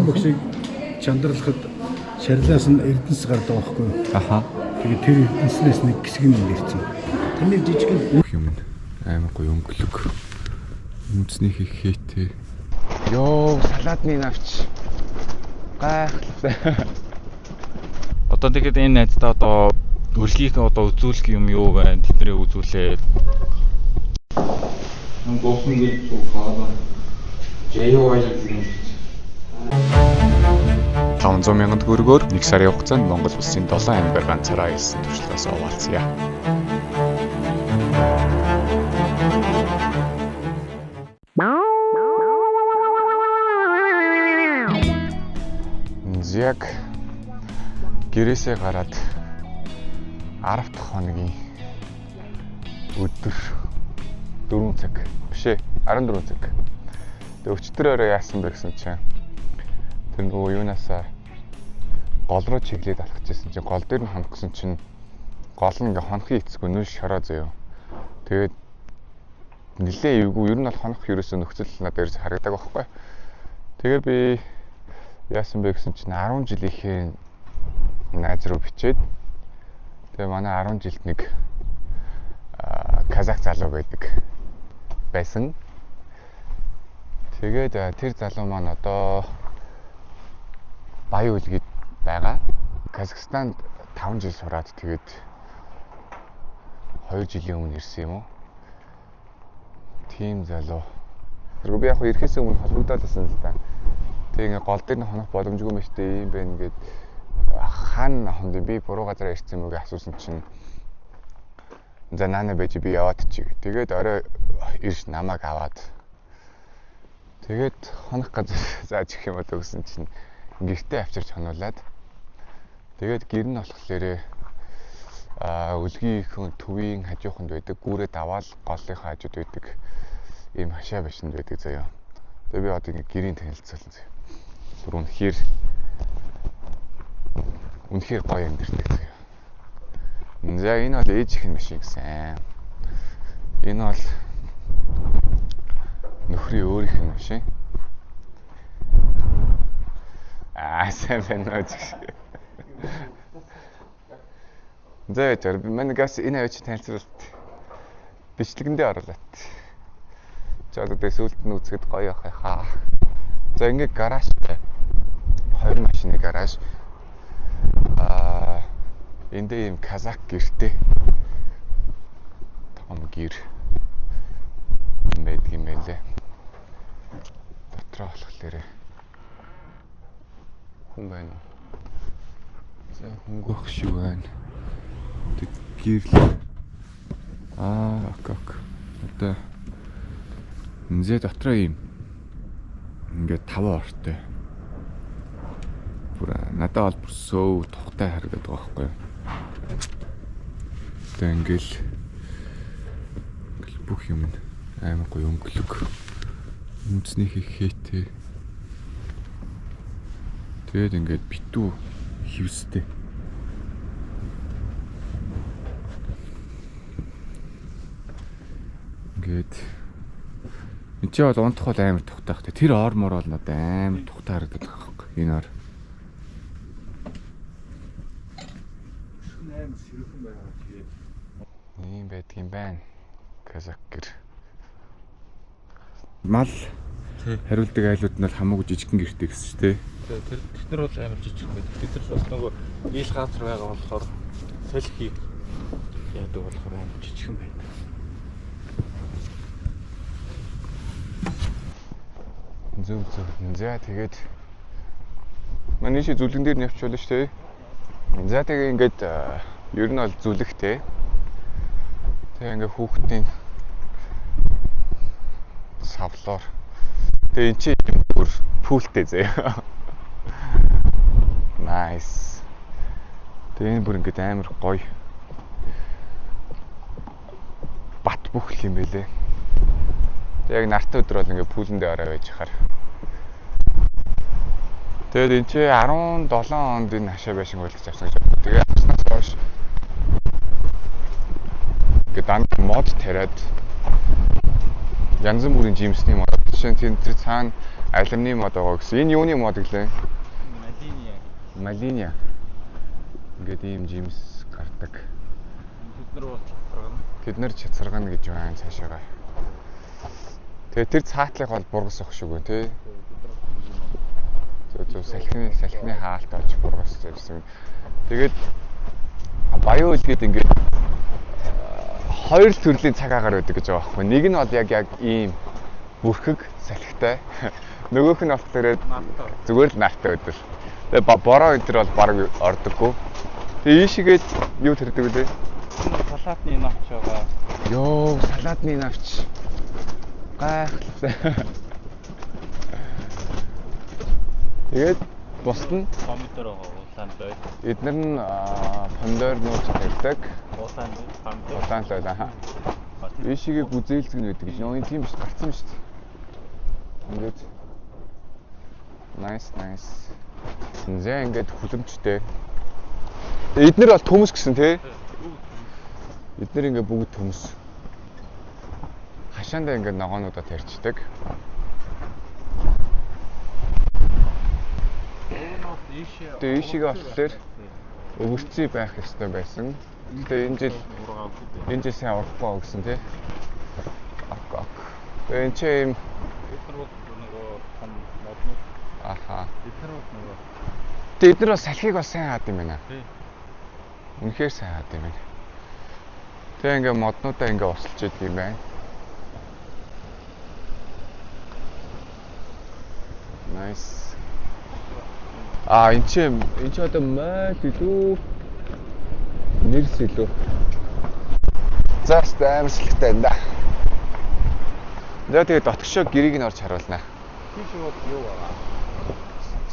багшийг чандралахад шарлаас нь эрдэнэс гардаг байхгүй. Аха. Тэгээд тэр эрдэнэснээс нэг хэсэг нь ирсэн. Тэний жижиг юм амар гоё өнгөлөг. Үндэсний хийхээтэй. Йоо, салаадны навч. Гайхалтай. Одоо тэгээд энэ найздаа одоо өргөгийг одоо үзүүлэх юм юу байна? Тэднээ үзүүлээ. Ам гофны гэж хаана. JOI гэсэн. 500 мянган төгрөгөөр 1 сарын хугацаанд Монгол улсын 7 аймгаар ганцаараа хэлсэн туршлагаас оваалцъя. Яг гэрээсээ гараад 10 дахь хоногийн өдөр 4 цаг бишээ 14 цаг. Тэгээ өчтөр орой яасан бэ гэсэн чинь тэр нөгөө юунаасаа гол руу чиглээд алхажсэн чинь гол дээр нь хонхсон чинь гол нь ингээ хонхын эцгүй нүш шороо заяа. Тэгээд нилээ эвгүй ер нь бол хонх ерөөсөө нөхцөл надад ерөөсөө харагдаг байхгүй. Тэгээ би яасан бэ гэсэн чинь 10 жилийнхээ найз руу бичээд тэгээ манай 10 жилд нэг казах залуу байдаг байсан. Тэгээд тэр залуу маань одоо Баян үлгэд байгаа. Казахстанд 5 жил сураад тэгээд 2 жилийн өмнө ирсэн юм уу? Тийм залуу. Тэр би яг ирэхээс өмнө холбогдоод байсан л да. Тэг ингээ гол дээр нь хонох боломжгүй мэт юм байна гэд хаана хонд би буруу газараа ирсэн юм уу гэж асуусан чинь за наана байж би яваад чи. Тэгээд орой ирж намайг аваад тэгээд хонох газар зааж их юм одоо гэсэн чинь гэртээ авчирч хонуулаад тэгээд гэр нь болохоор үлгийнхөө төвийн хажууханд байдаг гүүрээ даваал голынхаа хажууд байдаг ийм хашаа башинд байдаг заяа. Тэгээд би одоо ингээ гэрийн танилцуулсан заяа. Бүр үнэхээр гоё амьдэрдэг заяа. За энэ бол ээж их машин гэсэн. Энэ бол нөхрийн өөрийнх нь машин. Сайн байна уу. За тэр манайгаас энэ авч танилцуулт бичлэгэндээ оруулаад. За одоо сүулт нь үзэхэд гоё ах хаа. За ингээ гаражтай 20 машины гараж. Эндээ юм казак гэртэй. Том гэр байдаг юм байлээ. Дотроо болохоор хүн байна. За хөнгөх шиг байна. Тэг гэрл. Ок. Одоо нэ дотроо юм ингээд 5 ортой. Бүр надад бол бүр сөө тухтай харагдаад байгаа байхгүй юу. Тэг ингээл бүх юм амар гоё өнгөлөг. Үндэсний хийхээтэй. Тэгээд ингээд битүү хивстэй. Ингээд энэ ч бол унтах бол амар тухтай хэ. Тэр ормор бол надад амар тухтай харагдаад байгаа хэрэг. Энэ ор. Амар сэрхэн байгаа тэгээд ийм байдаг юм байна. Казак гэр. Мал хариулдаг айлууд нь бол хамаагүй жижигхэн гэртэй гэсэн шүү дээ. Тэр бол амар жижиг байдаг. Бид нар бас нөгөө ил газар байгаа болохоор салхи яадаг болохоор амар жижигхэн байдаг. Зөв. За тэгээд манай чи зүлгэн дээр нь явчихвол шүү дээ. За тэгээ ингээд ер нь бол зүлэгтэй. Тэгээ ингээд хүүхдийн савлоор. Тэгээ эн чи бүр пүүлтэй заяа. Nice. Тэгээ энэ бүр ингээд амар гоё. Бат бүхэл юм байлээ. Яг нартай өдөр бол ингээд пүүлэндээ орой байж хахаар. Тэгээд энэ чи 17 онд энэ хашаа байшин үйлдэж авсан гэж боддог. Тэгээд авснаас хойш ингээд данд мод тариад янз бүрийн жимсний мод. Жишээ нь тэр цаана алюминий мод байгаа гэсэн. Энэ юуны мод гэлээ? Малиния. Ингээд ийм жимс гардаг. Тэд нар чацаргана гэж байна цаашаага. Тэгээ тэр цаатлыг бол бургас ах шиг үү тий. Зөв салхины хаалт очиж бургас гэсэн. Тэгээд баян үлгээд ингээд хоёр төрлийн цаг агаар байдаг гэж байгаа байхгүй. Нэг нь бол яг ийм бүрхэг салхитай. Нөгөөх нь болохоор зүгээр л наартай байдаг. Тэгээ бороо энэ төр бол баг ордоггүй. Тэгээ ийшгээд юу тэрдэг вэ? Салаатны навч байгаа. Йоо, салаатны навч. Гайхалтай. Тэгээд бусд нь Помидор байгаа, улаан лой. эдгээр нь помидор нууц тарьдаг. Улаан лой, помидор. Улаан лой аа. Ийшээгээ бүзээлцэг нь байдаг гэж. Нөө энэ тийм биш гарцсан шүү дээ. Ингээд nice. Зэ ингээд хүлэмжтэй. Эднэр бол төмс гэсэн тий. Эднэр ингээд бүгд төмс. Хашаандаа ингээд ногоонуудаа тарьчдаг. Тэгээ ийшээгээ болохоор өвөрцөй байх ёстой байсан. Тэгээ энэ жил сайн урахгүй гэсэн тий. Ок. Тэгээ энэ чинь нөгөө хан моднууд. Аха. Нөгөө. Тэгээ эдгээр бас салхийг бас сайн хаад юм байна. Тий. Үнэхээр сайн хаад юм байна. Тэгээ ингээ моднуудаа ингээ усалж идэг юм байна. Nice. Энд чи одоо мод илүү нэрс илүү. Заст амжилттай энэ. Тэгээ дотгошоо гэрийг нь орж харуулнаа. Тийш бол юу байгаа?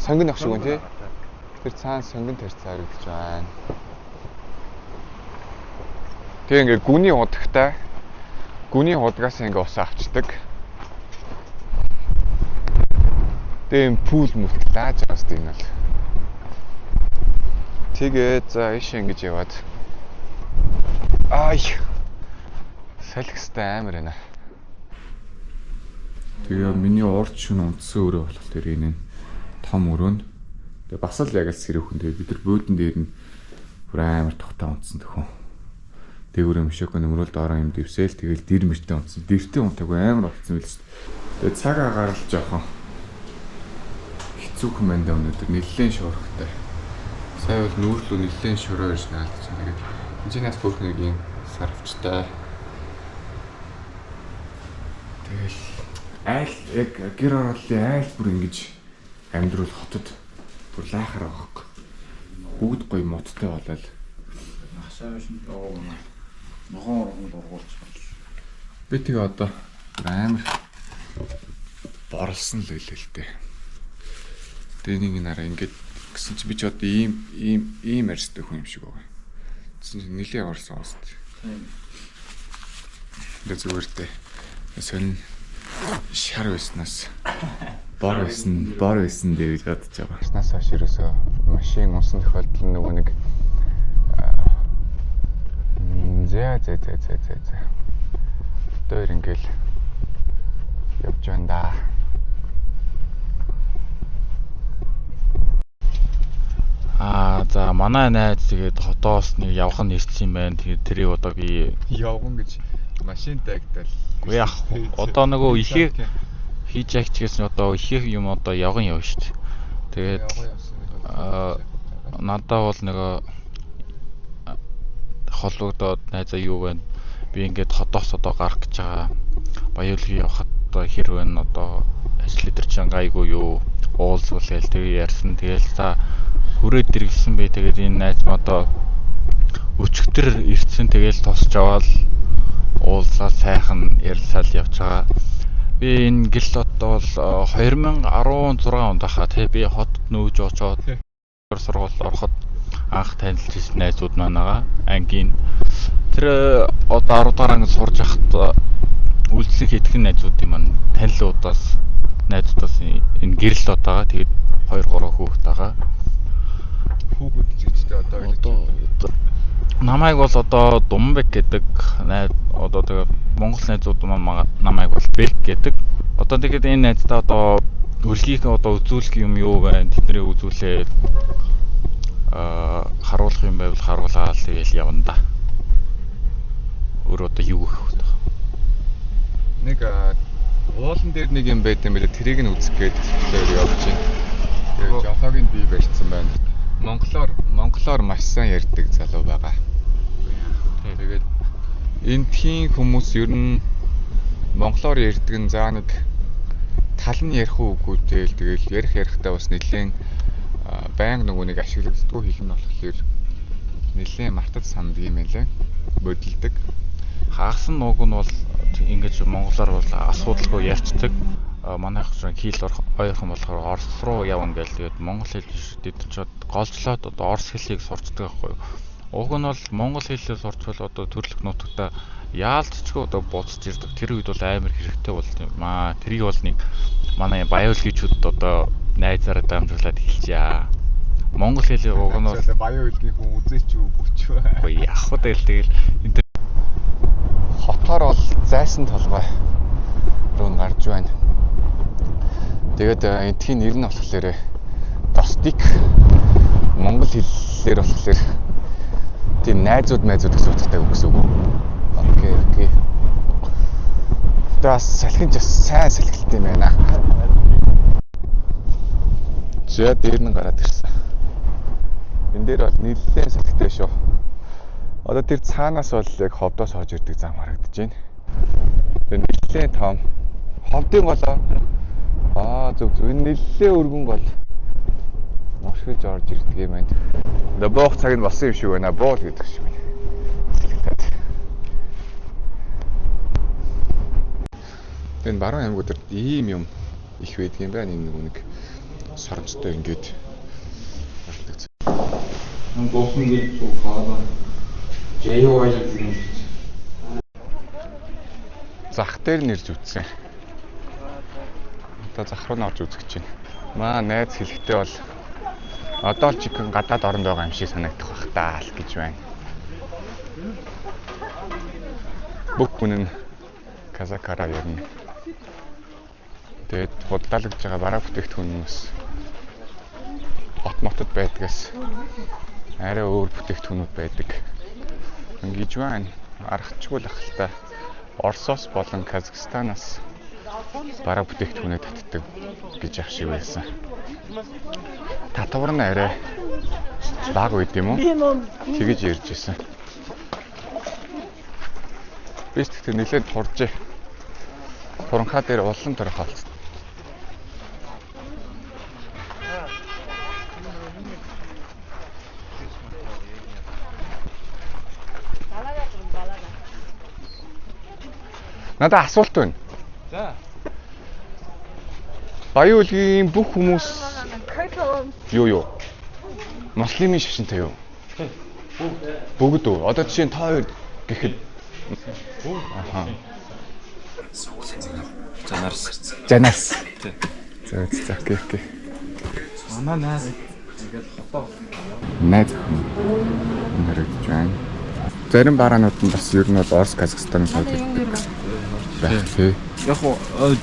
Сонгон ах шиг үн тий. Тэр цаана сонгон тарьцаа харагдаж байна. Тэгээ ингээ гүний удагтай гүний удагаас ингээ ус авчдаг. Тэгээ юм пул мөлтлааж байгаа сте энэ бол. Тэгээд за ийш ингэж яваад. Салхистай амар байна. Тэгээ миний урд шөнө унтсан өрөө болох тэр энэ том өрөөнд. Тэгээ бас л яг л сэрүүхэн. Тэгээ бид нар буудан дээр нь бүр амар тухтаа унтсан төхөө. Дээгүүр мөшөг нөмрөл доороо юм дэвсээл тэгэл дэр мэртээ унтсан. Дэртээ унтаагүй амар болцсон байл шүү дээ. Тэгээ цаг агаар л жоохон хэцүүхэн байна да өнөөдөр нэлээд шуурхтай. Сая бол нүүрлүү нэлээд шуроо ирж наалдаж байна. Тэгээд энэчнээс бүх нэг юм сарвчтай. Тэгэл айл яг гэр орооллын айл бүр ингэж амьдрал хотод бүр лайхаар байгаа. Бүгд гоё модтой болол. Хашаа биш ногоон ургуулж байна. Би тэгээ одоо амар борлсон л байлээ л дээ. Тэгээ нэг нараа ингэж гэсэн чи би ч одоо ийм арьстай хүн юм шиг байгаа. Тэгсэн чи нэлээд орсон уус. Тэгээ зүгээр дээ. Сонин шар байснаас бор байсан дээр гэж бодож байгаа. Снаас хойш ерөөсөө машин унсан тохиолдол нөгөө нэг зэ. Дөр ингээл явж байна да. За манай найз тэгээд хотоос нэг явхан ирсэн юм байна. Тэгээд тэрийг одоо би Явган гэж машинтай агтал. үгүй яах вэ? Одоо нөгөө ихийг хийж агч гэсэн одоо ихийг юм одоо явган явна шүү дээ. Тэгээд надад бол нөгөө холбогдоод найзаа юу вэ? Би ингээд хотоос одоо гарах гэж байгаа. Баяуулгийн явхад одоо хэр вэ? Одоо ажил дээр чинь гайгүй юу? Уулзвал тэгээ ярьсан. Тэгээл та хүрээд ирсэн бай. Тэгээд энэ найз модоо өчигдөр ирсэн. Тэгээл тосч аваад уулзаа сайхан ярилцаал явж байгаа. Би энэ гэрэл одоо бол 2016 онд байхаа тий би хотод нүүж очоод сургууль ороход анх танилцж ирсэн найзууд маань байгаа. Ангийн тэр одоо 10 дахь ангид сурж байхад үйлчлэг хийдхэн найзуудын маань танилуудаас найзуудаас энэ гэрэлд байгаа. Тэгээд 2-3 хүүхэд байгаа. Хүүхэд зэгцтэй одоо намайг бол одоо Думбек гэдэг одоо тэгээ Монгол найзууд маань намайг бол Бек гэдэг. Одоо тэгээд энэ найзтай одоо Өргөгийг одоо үзүүлэх юм юу байна? Тэднийг үзүүлээд харуулах юм байвал харуулаад тэгэл явна да. Өөр одоо юу гэх вэ? Нэг уулан дээр нэг юм байт юм байлаа. Тэрийг нь үзэх гээд төлөөр явж байна. Тэгээд жолоогийн бие барьсан байна. Монголоор маш сайн ярьдаг залуу байгаа. Тэгээд эндхийн хүмүүс ер нь монголоор ярьдаг нь заа нэг тал нь ярих үгүй тэгэл ярихдаа бас нэлээд байнга нөгөө нэг ашиглагддгүй хэлнэ болохоор нэлээд мартаж санддаг юм байлаа. Бодилдог. Хагас нь нууг нь бол ингэж монголоор бол асуудалгүй ярьцдаг. Манайх чинь хэл ойрхон болохоор орос руу явна гэж тэгээд монгол хэл дэвтэрчээд голжлоод одоо орос хэлийг сурцдаг байхгүй юу. Уг нь бол монгол хэлээ сурчвал одоо төрөлх нутагта яалтчгүй одоо буцаж ирдэг. Тэр үед бол амар хэрэгтэй болд юм аа. Тэрийг бол нэг манай биологичүүд одоо найзаараа дамжуулаад хэлчихье. Монгол хэлийг уг нь бол биологийн хүн үзээч үгүй ч бай. үгүй яг хөө тэгэл энэ Хотоор бол зайсан толгой руу гарч байна. Тэгээд эндхийн нэр нь болохоор Достик. Монгол хэллээр болохоор тийм найзууд гэсэн утгатай үг гэсэн үг. Окей. Бас салхинч бас сайн салхилт юм байна. За дээр нь гараад ирсэн. Энд дээр бол нэлээд салхитай шүү. Одоо тэр цаанаас бол яг ховдоос хож ирдэг зам харагдаж байна. Тэр нэлээд том. Ховдын голоо. Зөв. Энэ нэлээд өргөн гол. Мошгож орж ирдэг юм байна. Одоо буух цаг нь болсон юм шиг байна. Буул гэдэг шиг байна. Энэ баруун аймагуудад ийм юм их байдаг юм байна. Энэ нэг соронцтой ингээд болдог. Буусан гэж хаалаа. JOI юм. Зах дээр нэрж үтсэн. Одоо зах руу норж үзэж байна. Маа найз хэлэхдээ бол одоо л жигэн гадаад оронд байгаа юм шиг санагдах бах таа л гэж байна. Бүх хүн нь казакара ярина. Тэгээд худалдаалагдж байгаа бараа бүтээгдэхүүнээс хотмотод байдгаас арай өөр бүтээгдэхүүнүүд байдаг. Ингэж байна. Аргачгүй л ахaltaа. Оросоос болон Казахстанаас бараа бүтээгдэхүүнээ татдаг гэж ах шиг байсан. Татвар нь арай бага үед юм уу? Тэгэж ярьж ирсэн. Би тэгтээ нэлээд туржээ. Туранхаа дээр улам төрөх болсон. Надад асуулт байна. За. Баян үлгийн бүх хүмүүс юу? Муслимын шашинтай юу? Бүгд үү? Одоо жишээ нь та хоёр гэхэд аха. Жанаас. За окей. манай найз ингээд хотоо Найз нэрэж байна. Зарим бараанууд нь бас ер нь бол Орос, Казахстанаас авдаг. Яг тий. яг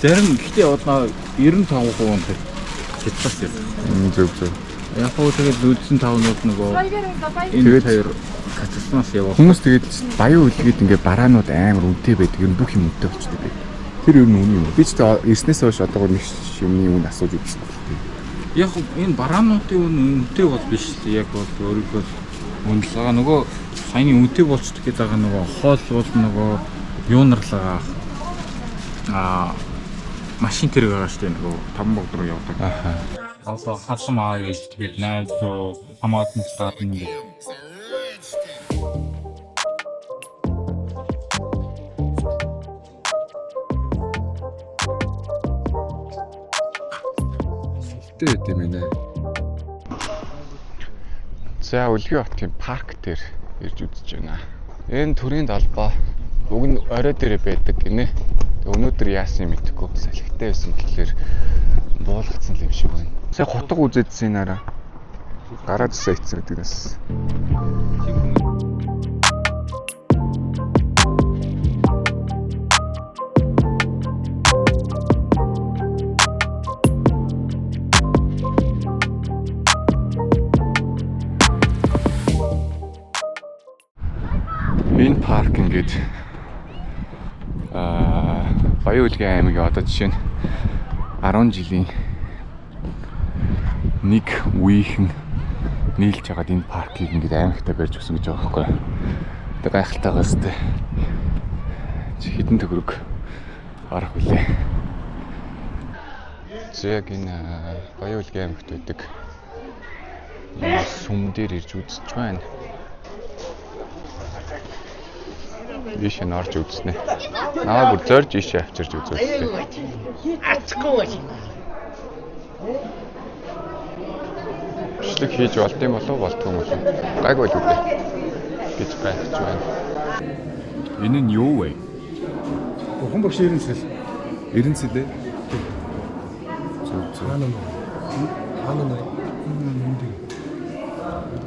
зарим гэхдээ одоо 95% нь Хятадас юм. Зөв. Яг тэгээд үлдсэн тавнууд нөгөө Тэгээд хоёр Казахстанаас яваа. хүмүүс тэгээд баян үлгээд ингээ бараанууд амар үнэтэй байдаг. Ер нь бүх юм үнэтэй болчихдог. Тэр ер нь үнэн юм. Би ч эрснээс хойш одоо нэг юмны үн асууж үзсэн. Яг энэ бараануудын үнэтэй бол биш л яг бол өөрөөр үнэлгээ нөгөө саяны үнэтэй болцдог гэдэг байгаа нөгөө хоол бол нөгөө юунарлага машин тэрэг байгаа шүү дээ нөгөө таван богд руу явдаг. Аха. Одоо хасам аа гэж тэгээд найз руу хамаатан стартын нэг Тэт юм ээ. За Үлгий хотын парк дээр ирж үзэж байна. Энэ төрийн далбаа уг нь орой дээр байдаг гинэ. Өнөөдөр яасан юм мэдэхгүй. Салхитай байсан гэхлээр буулгацсан юм шиг байна. Сая хотог үзээдсэн нараа. Гараад үсээ ицсэн гэдэг нас. ингээд Баян-Улгийн аймгийн одоо жишээ нь 10 жилийн нэг үеийнхэн нийлж хагаад энэ паркийг ингээд аймагтаа барьж өгсөн гэж байгаа байхгүй. Одоо гайхалтайгаас тэ хэдэн төгрөг арах үлээ. Яг энэ Баян-Улгийн аймагт байдаг сүм дээр ирж үзэж байна. Ийш нь орж үзснэ. Наа бүр зорж ийшээ авчирч үзүүлсэн. Ачгүй. Бичлэг хийж болдсон болов болтгүй юм уу? Гайгүй л үгүй гэж байхж байна. Энэ нь юу вэ? Бурхан багш Эренцэл. Эренцэл ээ? Хаана нэр?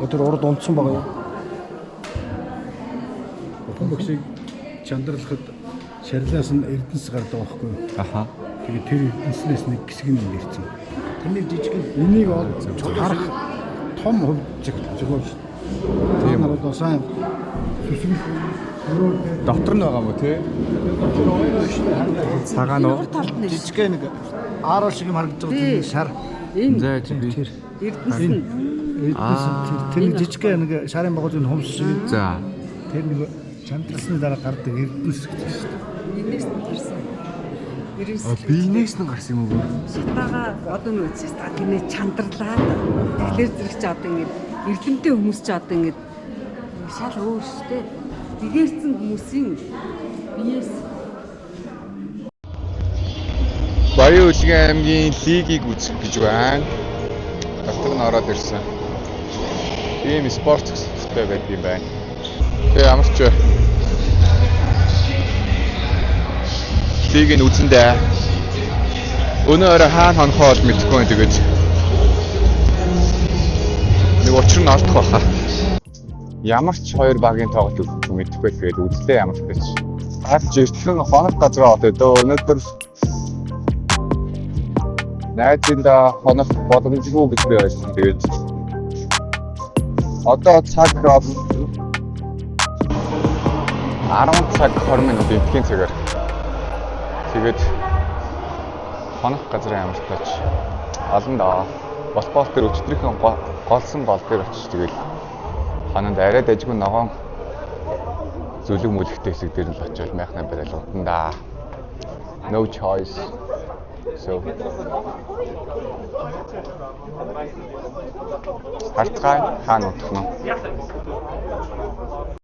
Өдөр урд унтсан байгаа юу? Бурхан багшийг чандралахад шарлаас нь эрдэнэс гардаг байхгүй юу? Аха. Тэгээд тэр эрдэнэснээс нэг хэсэг нь ирсэн. Тэнийг жижиг Энийг харах том хөв зөвхөн шүү. Тийм одоо сайн сүсэг Дотор нь байгаа мó те? Цагаан уу? жижиг нэг аарал шиг юм харагдаж байгаа тийм шар. За би. Тэр жижиг нэг шарын байгууллагын хумс шиг. За. тэр нэг чандралсны дараа гардаг эрдэнэс гэж байна шүү. Энээс нь гарсан. Биенээс нь гарсан юм уу? Шатаага одоо нь үзээс та тэрний чандарлаад тэгэхээр зэрэг чи одоо ингэ эрдэмтэй хүмүүс чи одоо ингэ шал өөр шүү дээ. Дэгээрсэн хүмүүсийн биеэс Баян-Улгийн аймгийн лигийг үзэх гэж байна. Дотор нь ороод ирсэн. Ийм спорт төсөлтэй байдаг юм байна. Тэгээ ямар ч лиг нь үзэндээ өнөөр хаана хонхоо бол мэдэхгүй байна. Тэгээд нэг учир нь олдох байхаа. Ямар ч хоёр багийн тоглолт мэдэхгүй тэгээд үзлээ ямар ч гэж. Хаач эртлэн хоног газраа одоо өнөөдөр найзында хоног боломжгүй гэж би ойлгосон. Тэгээд одоо цаг 10 цаг 20 минут эвдгийн цагаар тэгээд хоног газрын ямар тач олон даа болбол төр өчтөрийн голсон гол дээр очиж тэгээд хананд арай дажгүй ногоон зүлэг мүлэгтэй хэсэг дээр л очиод майхнаа барайл утандаа. No choice. So хартгай хаана утах нь